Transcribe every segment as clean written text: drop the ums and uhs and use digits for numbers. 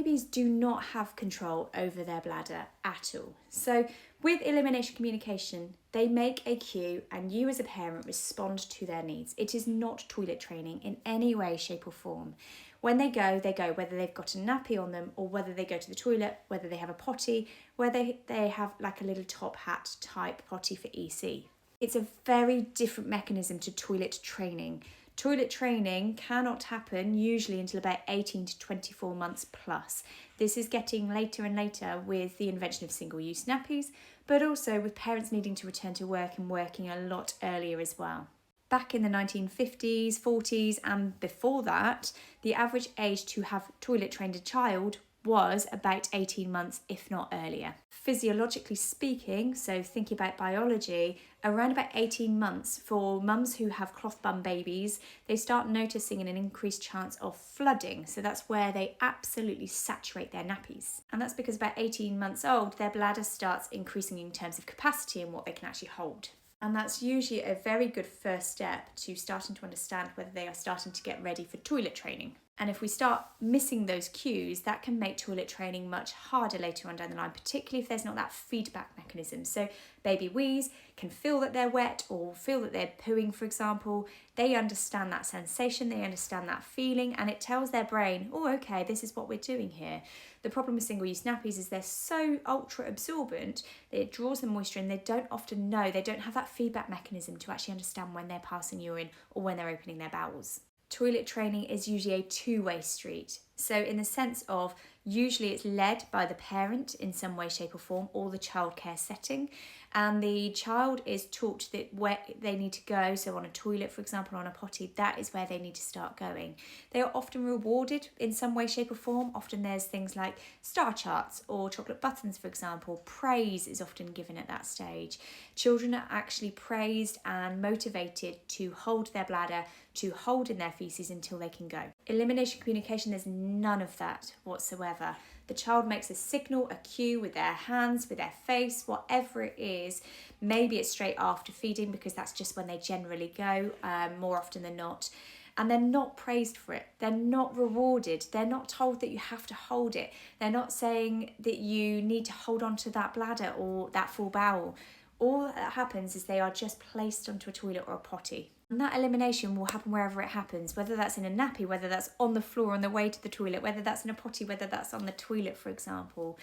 babies do not have control over their bladder at all. So with elimination communication, they make a cue and you as a parent respond to their needs. It is not toilet training in any way, shape or form. When they go, whether they've got a nappy on them or whether they go to the toilet, whether they have a potty, whether they have like a little top hat type potty for EC. It's a very different mechanism to toilet training. Toilet training cannot happen usually until about 18 to 24 months plus. This is getting later and later with the invention of single-use nappies, but also with parents needing to return to work and working a lot earlier as well. Back in the 1950s, 40s and before that, the average age to have toilet trained a child was about 18 months, if not earlier. Physiologically speaking, so thinking about biology, around about 18 months for mums who have cloth bum babies, they start noticing an increased chance of flooding. So that's where they absolutely saturate their nappies. And that's because about 18 months old, their bladder starts increasing in terms of capacity and what they can actually hold. And that's usually a very good first step to starting to understand whether they are starting to get ready for toilet training. And if we start missing those cues, that can make toilet training much harder later on down the line, particularly if there's not that feedback mechanism. So baby wheeze can feel that they're wet or feel that they're pooing, for example. They understand that sensation, they understand that feeling, and it tells their brain, oh, okay, this is what we're doing here. The problem with single-use nappies is they're so ultra absorbent that it draws the moisture and they don't often know, they don't have that feedback mechanism to actually understand when they're passing urine or when they're opening their bowels. Toilet training is usually a two-way street. So in the sense of usually it's led by the parent in some way, shape or form, or the childcare setting. And the child is taught that where they need to go, so on a toilet, for example, on a potty, that is where they need to start going. They are often rewarded in some way, shape or form. Often there's things like star charts or chocolate buttons, for example. Praise is often given at that stage. Children are actually praised and motivated to hold their bladder, to hold in their feces until they can go. Elimination communication, there's none of that whatsoever. The child makes a signal, a cue with their hands, with their face, whatever it is. Maybe it's straight after feeding because that's just when they generally go, more often than not. And they're not praised for it. They're not rewarded. They're not told that you have to hold it. They're not saying that you need to hold on to that bladder or that full bowel. All that happens is they are just placed onto a toilet or a potty. And that elimination will happen wherever it happens, whether that's in a nappy, whether that's on the floor on the way to the toilet, whether that's in a potty, whether that's on the toilet, for example.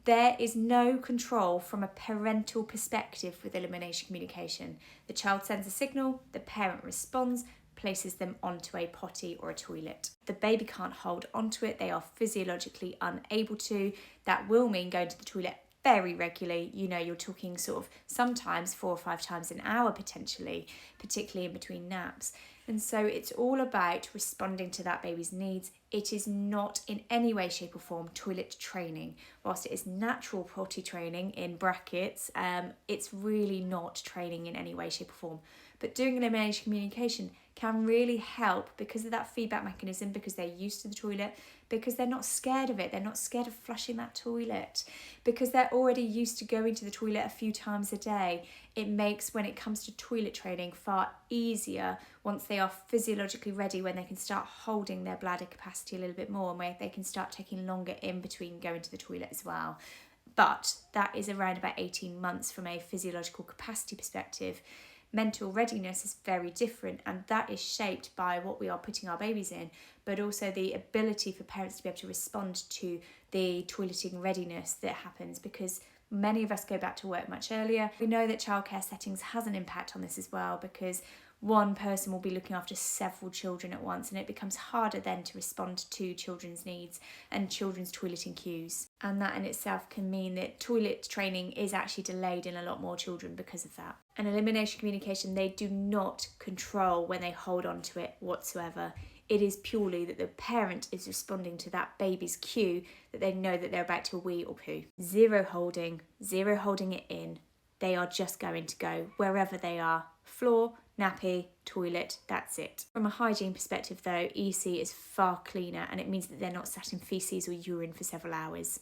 There is no control from a parental perspective with elimination communication. The child sends a signal, the parent responds, places them onto a potty or a toilet. The baby can't hold onto it, they are physiologically unable to. That will mean going to the toilet very regularly. You know, you're talking sort of sometimes 4 or 5 times an hour potentially, particularly in between naps. And so it's all about responding to that baby's needs. It is not in any way, shape or form toilet training. Whilst it is natural potty training in brackets, it's really not training in any way, shape or form. But doing elimination communication can really help because of that feedback mechanism, because they're used to the toilet, because they're not scared of it. They're not scared of flushing that toilet, because they're already used to going to the toilet a few times a day. It makes, when it comes to toilet training, far easier once they are physiologically ready, when they can start holding their bladder capacity a little bit more and where they can start taking longer in between going to the toilet as well. But that is around about 18 months from a physiological capacity perspective. Mental readiness is very different, and that is shaped by what we are putting our babies in, but also the ability for parents to be able to respond to the toileting readiness that happens, because many of us go back to work much earlier. We know that childcare settings has an impact on this as well, because one person will be looking after several children at once, and it becomes harder then to respond to children's needs and children's toileting cues. And that in itself can mean that toilet training is actually delayed in a lot more children because of that. And elimination communication, they do not control when they hold on to it whatsoever. It is purely that the parent is responding to that baby's cue that they know that they're about to wee or poo. Zero holding it in. They are just going to go wherever they are. Floor, nappy, toilet, that's it. From a hygiene perspective though, EC is far cleaner, and it means that they're not sat in faeces or urine for several hours.